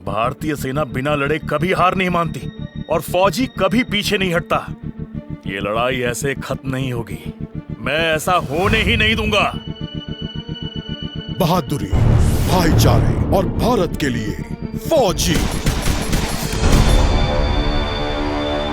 भारतीय सेना बिना लड़े कभी हार नहीं मानती और फौजी कभी पीछे नहीं हटता। ये लड़ाई ऐसे खत्म नहीं होगी। मैं ऐसा होने ही नहीं दूंगा। बहादुरी, भाईचारे और भारत के लिए फौजी।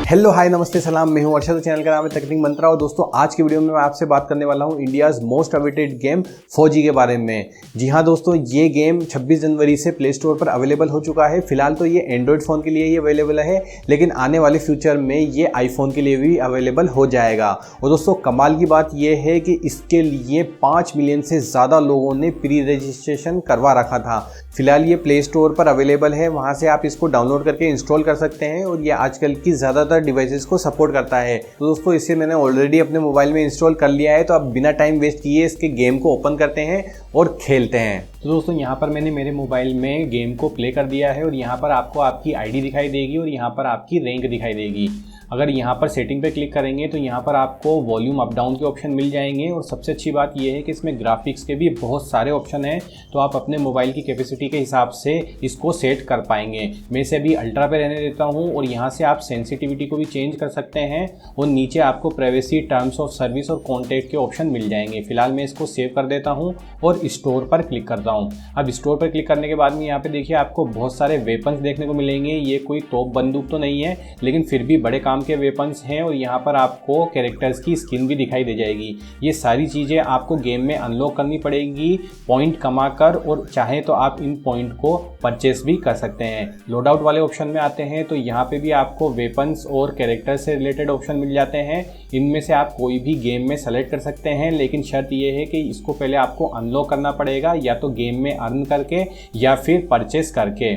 हेलो हाय नमस्ते सलाम, मैं हूं अर्शद, चैनल का नाम है तकनीक मंत्रा। और दोस्तों आज की वीडियो में मैं आपसे बात करने वाला हूं इंडियाज़ मोस्ट अवेटेड गेम फौजी के बारे में। जी हां दोस्तों, ये गेम 26 जनवरी से प्ले स्टोर पर अवेलेबल हो चुका है। फिलहाल तो ये एंड्रॉयड फ़ोन के लिए ही अवेलेबल है, लेकिन आने वाले फ्यूचर में ये आईफोन के लिए भी अवेलेबल हो जाएगा। और दोस्तों कमाल की बात यह है कि इसके लिए 5 मिलियन से ज़्यादा लोगों ने प्री रजिस्ट्रेशन करवा रखा था। फिलहाल ये प्ले स्टोर पर अवेलेबल है, वहाँ से आप इसको डाउनलोड करके इंस्टॉल कर सकते हैं और ये आजकल की ज़्यादातर डिवाइसेस को सपोर्ट करता है। तो दोस्तों इसे मैंने ऑलरेडी अपने मोबाइल में इंस्टॉल कर लिया है, तो आप बिना टाइम वेस्ट किए इसके गेम को ओपन करते हैं और खेलते हैं। तो दोस्तों यहाँ पर मैंने मेरे मोबाइल में गेम को प्ले कर दिया है और यहाँ पर आपको आपकी आईडी दिखाई देगी और यहाँ पर आपकी रैंक दिखाई देगी। अगर यहाँ पर सेटिंग पे क्लिक करेंगे तो यहाँ पर आपको वॉल्यूम अप डाउन के ऑप्शन मिल जाएंगे। और सबसे अच्छी बात यह है कि इसमें ग्राफिक्स के भी बहुत सारे ऑप्शन हैं, तो आप अपने मोबाइल की कैपेसिटी के हिसाब से इसको सेट कर पाएंगे। मैं इसे अभी अल्ट्रा पे रहने देता हूँ और यहाँ से आप सेंसिटिविटी को भी चेंज कर सकते हैं और नीचे आपको प्राइवेसी, टर्म्स ऑफ सर्विस और कॉन्टैक्ट के ऑप्शन मिल जाएंगे। फिलहाल मैं इसको सेव कर देता हूँ और स्टोर पर क्लिक करता हूँ। अब स्टोर पर क्लिक करने के बाद में यहाँ पे देखिए आपको बहुत सारे वेपन्स देखने को मिलेंगे। ये कोई तोप बंदूक तो नहीं है, लेकिन फिर भी बड़े काम के वेपन्स हैं। और यहाँ पर आपको कैरेक्टर्स की स्किन भी दिखाई दे जाएगी। ये सारी चीज़ें आपको गेम में अनलॉक करनी पड़ेगी पॉइंट कमा कर, और चाहे तो आप इन पॉइंट को परचेस भी कर सकते हैं। लोड आउट वाले ऑप्शन में आते हैं तो यहाँ पे भी आपको वेपन्स और कैरेक्टर से रिलेटेड ऑप्शन मिल जाते हैं। इनमें से आप कोई भी गेम में सेलेक्ट कर सकते हैं, लेकिन शर्त ये है कि इसको पहले आपको अनलॉक करना पड़ेगा, या तो गेम में अर्न करके या फिर परचेस करके।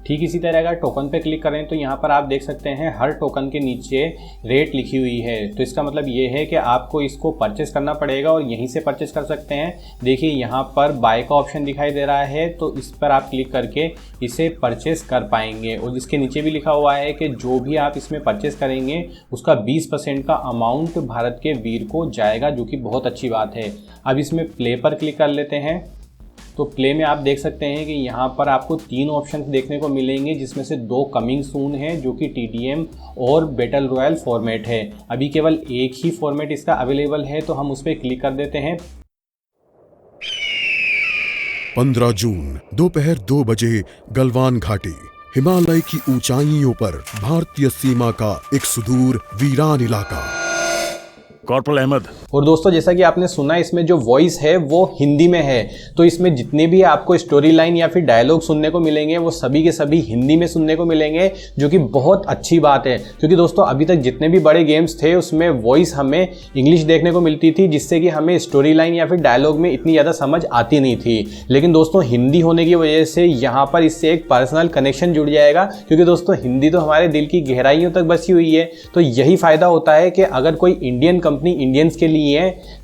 ठीक इसी तरह अगर टोकन पे क्लिक करें तो यहाँ पर आप देख सकते हैं हर टोकन के नीचे रेट लिखी हुई है। तो इसका मतलब ये है कि आपको इसको परचेस करना पड़ेगा और यहीं से परचेस कर सकते हैं। देखिए यहाँ पर बाय का ऑप्शन दिखाई दे रहा है, तो इस पर आप क्लिक करके इसे परचेस कर पाएंगे। और इसके नीचे भी लिखा हुआ है कि जो भी आप इसमें परचेस करेंगे उसका 20% का अमाउंट भारत के वीर को जाएगा, जो कि बहुत अच्छी बात है। अब इसमें प्ले पर क्लिक कर लेते हैं। तो प्ले में आप देख सकते हैं कि यहाँ पर आपको 3 ऑप्शन देखने को मिलेंगे, जिसमें से 2 कमिंग सून है, जो कि TDM और बैटल रॉयल फॉर्मेट है। अभी केवल एक ही फॉर्मेट इसका अवेलेबल है, तो हम उस पर क्लिक कर देते हैं। 15 जून दोपहर 2 बजे गलवान घाटी, हिमालय की ऊंचाइयों पर भारतीय सीमा का एक सुदूर वीरान इलाका। कॉर्पोरल अहमद। और दोस्तों जैसा कि आपने सुना, इसमें जो वॉइस है वो हिंदी में है, तो इसमें जितने भी आपको स्टोरी लाइन या फिर डायलॉग सुनने को मिलेंगे वो सभी के सभी हिंदी में सुनने को मिलेंगे, जो कि बहुत अच्छी बात है। क्योंकि दोस्तों अभी तक जितने भी बड़े गेम्स थे उसमें वॉइस हमें इंग्लिश देखने को मिलती थी, जिससे कि हमें स्टोरी लाइन या फिर डायलॉग में इतनी ज़्यादा समझ आती नहीं थी। लेकिन दोस्तों हिंदी होने की वजह से यहाँ पर इससे एक पर्सनल कनेक्शन जुड़ जाएगा, क्योंकि दोस्तों हिंदी तो हमारे दिल की गहराइयों तक बसी हुई है। तो यही फ़ायदा होता है कि अगर कोई इंडियन कंपनी इंडियंस के लिए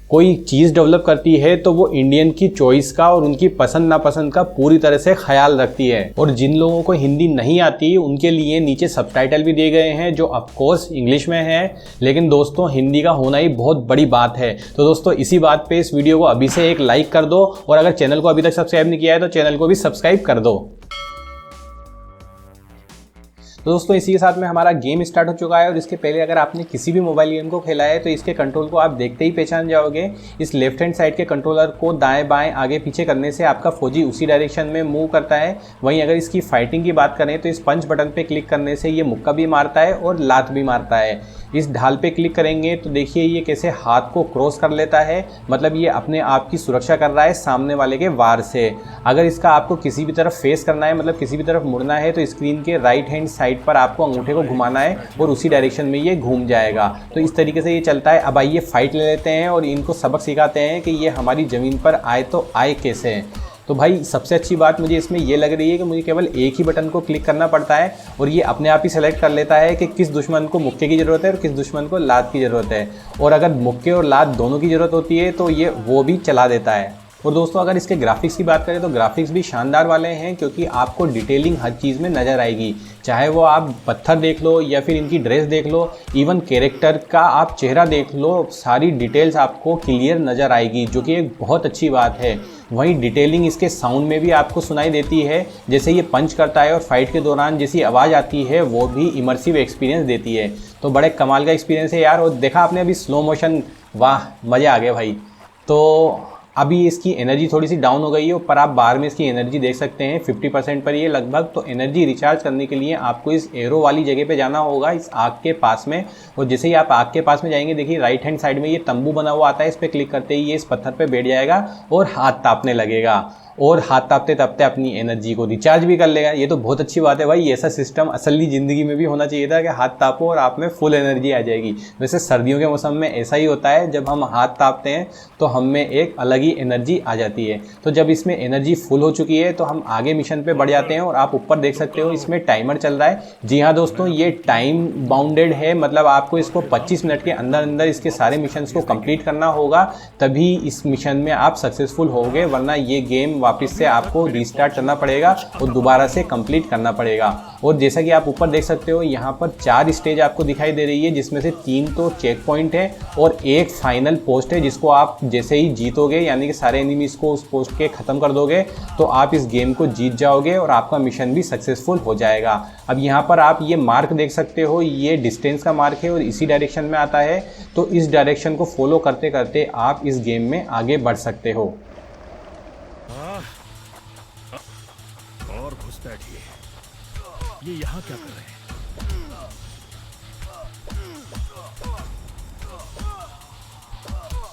कोई चीज़ डेवलप करती है तो वो इंडियन की चॉइस का और उनकी पसंद नापसंद का पूरी तरह से ख्याल रखती है। और जिन लोगों को हिंदी नहीं आती उनके लिए नीचे सबटाइटल भी दिए गए हैं, जो ऑफकोर्स इंग्लिश में है, लेकिन दोस्तों हिंदी का होना ही बहुत बड़ी बात है। तो दोस्तों इसी बात पे इस वीडियो को अभी से एक लाइक कर दो, और अगर चैनल को अभी तक सब्सक्राइब नहीं किया है तो चैनल को भी सब्सक्राइब कर दो। तो दोस्तों इसी के साथ में हमारा गेम स्टार्ट हो चुका है। और इसके पहले अगर आपने किसी भी मोबाइल गेम को खेला है तो इसके कंट्रोल को आप देखते ही पहचान जाओगे। इस लेफ्ट हैंड साइड के कंट्रोलर को दाएं बाएं आगे पीछे करने से आपका फौजी उसी डायरेक्शन में मूव करता है। वहीं अगर इसकी फाइटिंग की बात करें तो इस पंच बटन पे क्लिक करने से ये मुक्का भी मारता है और लात भी मारता है। इस ढाल पे क्लिक करेंगे तो देखिए ये कैसे हाथ को क्रॉस कर लेता है, मतलब ये अपने आप की सुरक्षा कर रहा है सामने वाले के वार से। अगर इसका आपको किसी भी तरफ फेस करना है, मतलब किसी भी तरफ मुड़ना है, तो स्क्रीन के राइट हैंड साइड पर आपको अंगूठे को घुमाना है और उसी डायरेक्शन में ये घूम जाएगा। तो इस तरीके से ये चलता है। अब आइए फाइट ले लेते हैं और इनको सबक सिखाते हैं कि ये हमारी ज़मीन पर आए तो आए कैसे। तो भाई सबसे अच्छी बात मुझे इसमें ये लग रही है कि मुझे केवल एक ही बटन को क्लिक करना पड़ता है और ये अपने आप ही सेलेक्ट कर लेता है कि किस दुश्मन को मुक्के की ज़रूरत है और किस दुश्मन को लात की ज़रूरत है। और अगर मुक्के और लात दोनों की ज़रूरत होती है तो ये वो भी चला देता है। और दोस्तों अगर इसके ग्राफिक्स की बात करें तो ग्राफिक्स भी शानदार वाले हैं, क्योंकि आपको डिटेलिंग हर चीज़ में नज़र आएगी, चाहे वो आप पत्थर देख लो या फिर इनकी ड्रेस देख लो, इवन कैरेक्टर का आप चेहरा देख लो, सारी डिटेल्स आपको क्लियर नज़र आएगी, जो कि एक बहुत अच्छी बात है। वहीं डिटेलिंग इसके साउंड में भी आपको सुनाई देती है, जैसे ये पंच करता है और फाइट के दौरान जैसी आवाज़ आती है वो भी इमर्सिव एक्सपीरियंस देती है। तो बड़े कमाल का एक्सपीरियंस है यार। और देखा आपने अभी स्लो मोशन, वाह मज़े आ गए भाई। तो अभी इसकी एनर्जी थोड़ी सी डाउन हो गई है, पर आप बाहर में इसकी एनर्जी देख सकते हैं 50% पर ये लगभग। तो एनर्जी रिचार्ज करने के लिए आपको इस एरो वाली जगह पे जाना होगा, इस आग के पास में। और जैसे ही आप आग के पास में जाएंगे, देखिए राइट हैंड साइड में ये तंबू बना हुआ आता है, इस पर क्लिक करते ही ये इस पत्थर पे बैठ जाएगा और हाथ तापने लगेगा, और हाथ तापते तापते अपनी एनर्जी को रिचार्ज भी कर लेगा। ये तो बहुत अच्छी बात है भाई, ऐसा सिस्टम असली ज़िंदगी में भी होना चाहिए था कि हाथ तापो और आप में फुल एनर्जी आ जाएगी। वैसे सर्दियों के मौसम में ऐसा ही होता है, जब हम हाथ तापते हैं तो हम में एक अलग ही एनर्जी आ जाती है। तो जब इसमें एनर्जी फुल हो चुकी है तो हम आगे मिशन पे बढ़ जाते हैं, और आप ऊपर देख सकते हो इसमें टाइमर चल रहा है। जी हाँ दोस्तों, ये टाइम बाउंडेड है, मतलब आपको इसको 25 मिनट के अंदर अंदर इसके सारे मिशंस को कंप्लीट करना होगा, तभी इस मिशन में आप सक्सेसफुल होगे, वरना ये गेम वापस से आपको रीस्टार्ट करना पड़ेगा और दोबारा से कंप्लीट करना पड़ेगा। और जैसा कि आप ऊपर देख सकते हो, यहाँ पर 4 स्टेज आपको दिखाई दे रही है, जिसमें से 3 तो चेक पॉइंट है और एक फाइनल पोस्ट है, जिसको आप जैसे ही जीतोगे, यानी कि सारे एनिमीज को उस पोस्ट के ख़त्म कर दोगे, तो आप इस गेम को जीत जाओगे और आपका मिशन भी सक्सेसफुल हो जाएगा। अब यहाँ पर आप ये मार्क देख सकते हो, ये डिस्टेंस का मार्क है और इसी डायरेक्शन में आता है। तो इस डायरेक्शन को फॉलो करते करते आप इस गेम में आगे बढ़ सकते हो। और घुसपैठिए, ये यहाँ क्या कर रहे हैं?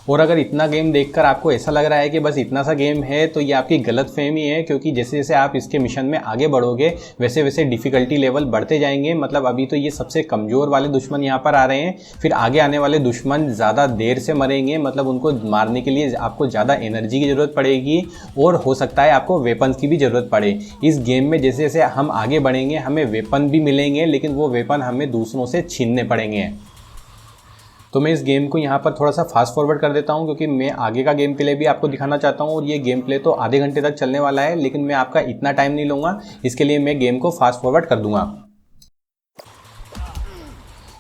और अगर इतना गेम देखकर आपको ऐसा लग रहा है कि बस इतना सा गेम है, तो ये आपकी गलतफहमी है, क्योंकि जैसे जैसे आप इसके मिशन में आगे बढ़ोगे वैसे वैसे डिफ़िकल्टी लेवल बढ़ते जाएंगे। मतलब अभी तो ये सबसे कमज़ोर वाले दुश्मन यहाँ पर आ रहे हैं, फिर आगे आने वाले दुश्मन ज़्यादा देर से मरेंगे, मतलब उनको मारने के लिए आपको ज़्यादा एनर्जी की ज़रूरत पड़ेगी, और हो सकता है आपको वेपन्स की भी ज़रूरत पड़े। इस गेम में जैसे जैसे हम आगे बढ़ेंगे हमें वेपन भी मिलेंगे, लेकिन वो वेपन हमें दूसरों से छीनने पड़ेंगे। तो मैं इस गेम को यहाँ पर थोड़ा सा फास्ट फॉरवर्ड कर देता हूँ, क्योंकि मैं आगे का गेम प्ले भी आपको दिखाना चाहता हूँ, और ये गेम प्ले तो आधे घंटे तक चलने वाला है, लेकिन मैं आपका इतना टाइम नहीं लूँगा, इसके लिए मैं गेम को फास्ट फॉरवर्ड कर दूँगा।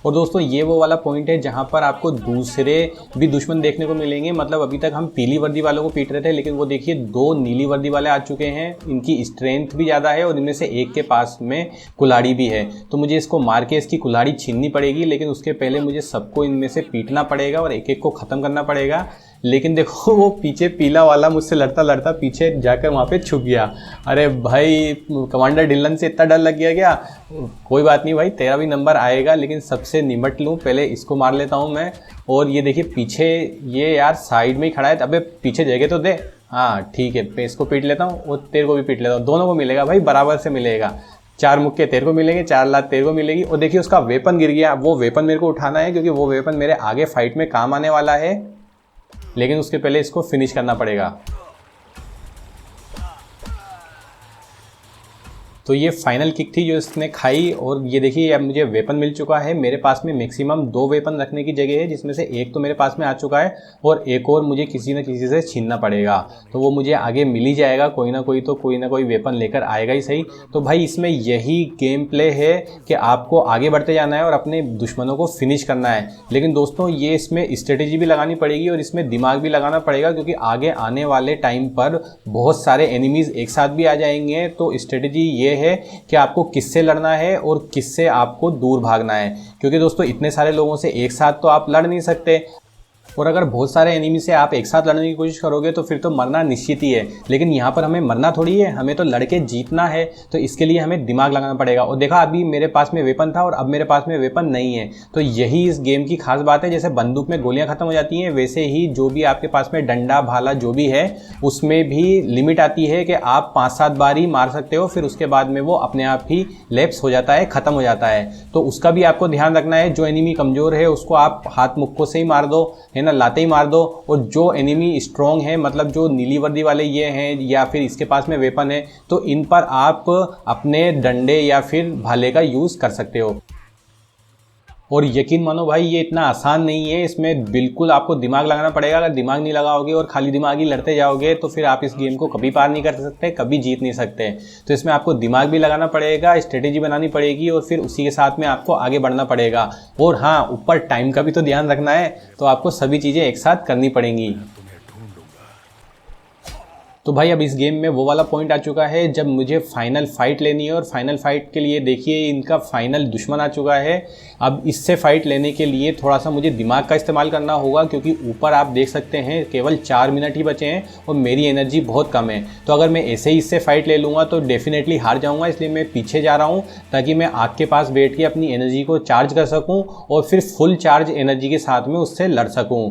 और दोस्तों ये वो वाला पॉइंट है जहाँ पर आपको दूसरे भी दुश्मन देखने को मिलेंगे। मतलब अभी तक हम पीली वर्दी वालों को पीट रहे थे, लेकिन वो देखिए 2 नीली वर्दी वाले आ चुके हैं। इनकी स्ट्रेंथ भी ज़्यादा है और इनमें से एक के पास में कुल्हाड़ी भी है, तो मुझे इसको मार के इसकी कुल्हाड़ी छीननी पड़ेगी, लेकिन उसके पहले मुझे सबको इनमें से पीटना पड़ेगा और एक एक को ख़त्म करना पड़ेगा। लेकिन देखो वो पीछे पीला वाला मुझसे लड़ता लड़ता पीछे जाकर वहाँ पे छुप गया। अरे भाई कमांडर ढिल्लन से इतना डर लग गया क्या? कोई बात नहीं भाई, तेरा भी नंबर आएगा, लेकिन सबसे निमट लूँ, पहले इसको मार लेता हूँ मैं। और ये देखिए पीछे ये यार साइड में ही खड़ा है, अबे पीछे जगह तो दे। हाँ ठीक है, मैं इसको पीट लेता हूँ और तेरे को भी पीट लेता हूँ, दोनों को मिलेगा भाई, बराबर से मिलेगा। 4 मुक्के तेरे को मिलेंगे, 4 लात तेरे को मिलेगी। और देखिए उसका वेपन गिर गया, वो वेपन मेरे को उठाना है, क्योंकि वो वेपन मेरे आगे फाइट में काम आने वाला है, लेकिन उसके पहले इसको फिनिश करना पड़ेगा। तो ये फाइनल किक थी जो इसने खाई, और ये देखिए अब मुझे वेपन मिल चुका है। मेरे पास में मैक्सिमम 2 वेपन रखने की जगह है, जिसमें से एक तो मेरे पास में आ चुका है और एक और मुझे किसी न किसी से छीनना पड़ेगा। तो वो मुझे आगे मिल ही जाएगा, कोई ना कोई वेपन लेकर आएगा ही सही। तो भाई इसमें यही गेम प्ले है कि आपको आगे बढ़ते जाना है और अपने दुश्मनों को फिनिश करना है। लेकिन दोस्तों ये इसमें स्ट्रेटेजी भी लगानी पड़ेगी और इसमें दिमाग भी लगाना पड़ेगा, क्योंकि आगे आने वाले टाइम पर बहुत सारे एनिमीज़ एक साथ भी आ जाएंगे। तो स्ट्रेटेजी ये है कि आपको किससे लड़ना है और किससे आपको दूर भागना है, क्योंकि दोस्तों इतने सारे लोगों से एक साथ तो आप लड़ नहीं सकते। और अगर बहुत सारे एनिमी से आप एक साथ लड़ने की कोशिश करोगे तो फिर तो मरना निश्चित ही है। लेकिन यहाँ पर हमें मरना थोड़ी है, हमें तो लड़के जीतना है, तो इसके लिए हमें दिमाग लगाना पड़ेगा। और देखा अभी मेरे पास में वेपन था और अब मेरे पास में वेपन नहीं है। तो यही इस गेम की खास बात है। जैसे बंदूक में गोलियां खत्म हो जाती हैं, वैसे ही जो भी आपके पास में डंडा भाला जो भी है उसमें भी लिमिट आती है कि आप 5-7 बार ही मार सकते हो, फिर उसके बाद में वो अपने आप ही लैप्स हो जाता है, ख़त्म हो जाता है। तो उसका भी आपको ध्यान रखना है। जो एनिमी कमज़ोर है उसको आप हाथ मुक्कों से ही मार दो, है ना, लाते ही मार दो। और जो एनिमी स्ट्रॉन्ग है, मतलब जो नीली वर्दी वाले ये हैं या फिर इसके पास में वेपन है, तो इन पर आप अपने डंडे या फिर भाले का यूज़ कर सकते हो। और यकीन मानो भाई ये इतना आसान नहीं है, इसमें बिल्कुल आपको दिमाग लगाना पड़ेगा। अगर दिमाग नहीं लगाओगे और खाली दिमाग ही लड़ते जाओगे तो फिर आप इस गेम को कभी पार नहीं कर सकते, कभी जीत नहीं सकते। तो इसमें आपको दिमाग भी लगाना पड़ेगा, स्ट्रेटेजी बनानी पड़ेगी और फिर उसी के साथ में आपको आगे बढ़ना पड़ेगा। और हाँ, ऊपर टाइम का भी तो ध्यान रखना है, तो आपको सभी चीज़ें एक साथ करनी पड़ेंगी। तो भाई अब इस गेम में वो वाला पॉइंट आ चुका है जब मुझे फाइनल फाइट लेनी है, और फाइनल फाइट के लिए देखिए इनका फाइनल दुश्मन आ चुका है। अब इससे फाइट लेने के लिए थोड़ा सा मुझे दिमाग का इस्तेमाल करना होगा, क्योंकि ऊपर आप देख सकते हैं केवल 4 मिनट ही बचे हैं और मेरी एनर्जी बहुत कम है। तो अगर मैं ऐसे ही इससे फाइट ले लूँगा तो डेफिनेटली हार जाऊँगा, इसलिए मैं पीछे जा रहा हूँ ताकि मैं आग के पास बैठ के अपनी एनर्जी को चार्ज कर सकूँ और फिर फुल चार्ज एनर्जी के साथ में उससे लड़ सकूँ।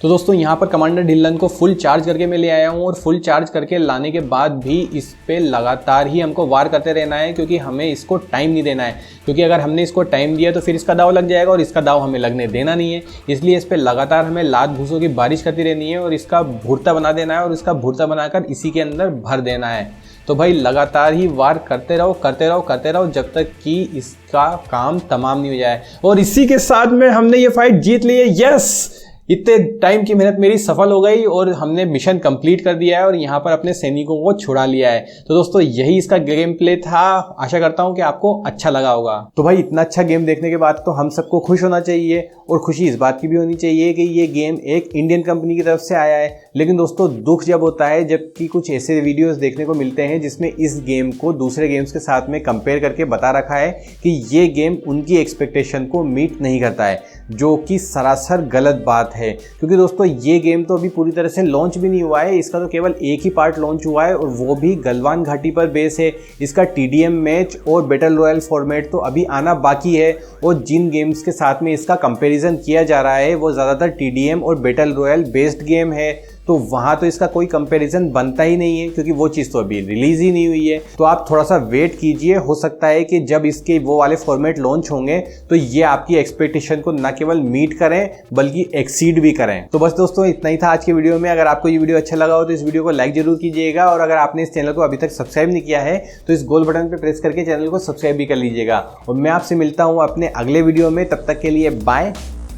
तो दोस्तों यहाँ पर कमांडर ढिल्लन को फुल चार्ज करके मैं ले आया हूँ, और फुल चार्ज करके लाने के बाद भी इस पे लगातार ही हमको वार करते रहना है, क्योंकि हमें इसको टाइम नहीं देना है। क्योंकि अगर हमने इसको टाइम दिया तो फिर इसका दाव लग जाएगा और इसका दाव हमें लगने देना नहीं है। इसलिए इस पर लगातार हमें लात घूसों की बारिश करती रहनी है और इसका भुर्ता बना देना है, और इसका भुर्ता बनाकर इसी के अंदर भर देना है। तो भाई लगातार ही वार करते रहो करते रहो करते रहो जब तक कि इसका काम तमाम नहीं हो जाए। और इसी के साथ में हमने ये फाइट जीत ली है। यस, इतने टाइम की मेहनत मेरी सफल हो गई और हमने मिशन कंप्लीट कर दिया है और यहाँ पर अपने सैनिकों को छुड़ा लिया है। तो दोस्तों यही इसका गेम प्ले था। आशा करता हूँ कि आपको अच्छा लगा होगा। तो भाई इतना अच्छा गेम देखने के बाद तो हम सबको खुश होना चाहिए, और खुशी इस बात की भी होनी चाहिए कि ये गेम एक इंडियन कंपनी की तरफ से आया है। लेकिन दोस्तों दुख जब होता है जबकि कुछ ऐसे वीडियोस देखने को मिलते हैं जिसमें इस गेम को दूसरे गेम्स के साथ में कंपेयर करके बता रखा है कि ये गेम उनकी एक्सपेक्टेशन को मीट नहीं करता है, जो कि सरासर गलत बात है। क्योंकि दोस्तों ये गेम तो अभी पूरी तरह से लॉन्च भी नहीं हुआ है, इसका तो केवल एक ही पार्ट लॉन्च हुआ है और वो भी गलवान घाटी पर बेस है। इसका TDM मैच और बैटल रॉयल फॉर्मेट तो अभी आना बाकी है, और जिन गेम्स के साथ में इसका कंपैरिजन किया जा रहा है वो ज़्यादातर TDM और बैटल रॉयल बेस्ड गेम है। तो वहाँ तो इसका कोई कंपैरिजन बनता ही नहीं है, क्योंकि वो चीज़ तो अभी रिलीज़ ही नहीं हुई है। तो आप थोड़ा सा वेट कीजिए, हो सकता है कि जब इसके वो वाले फॉर्मेट लॉन्च होंगे तो ये आपकी एक्सपेक्टेशन को न केवल मीट करें बल्कि एक्सीड भी करें। तो बस दोस्तों इतना ही था आज के वीडियो में। अगर आपको ये वीडियो अच्छा लगा हो तो इस वीडियो को लाइक जरूर कीजिएगा, और अगर आपने इस चैनल को अभी तक सब्सक्राइब नहीं किया है तो इस गोल बटन पर प्रेस करके चैनल को सब्सक्राइब भी कर लीजिएगा। और मैं आपसे मिलता हूँ अपने अगले वीडियो में, तब तक के लिए बाय,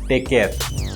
टेक केयर।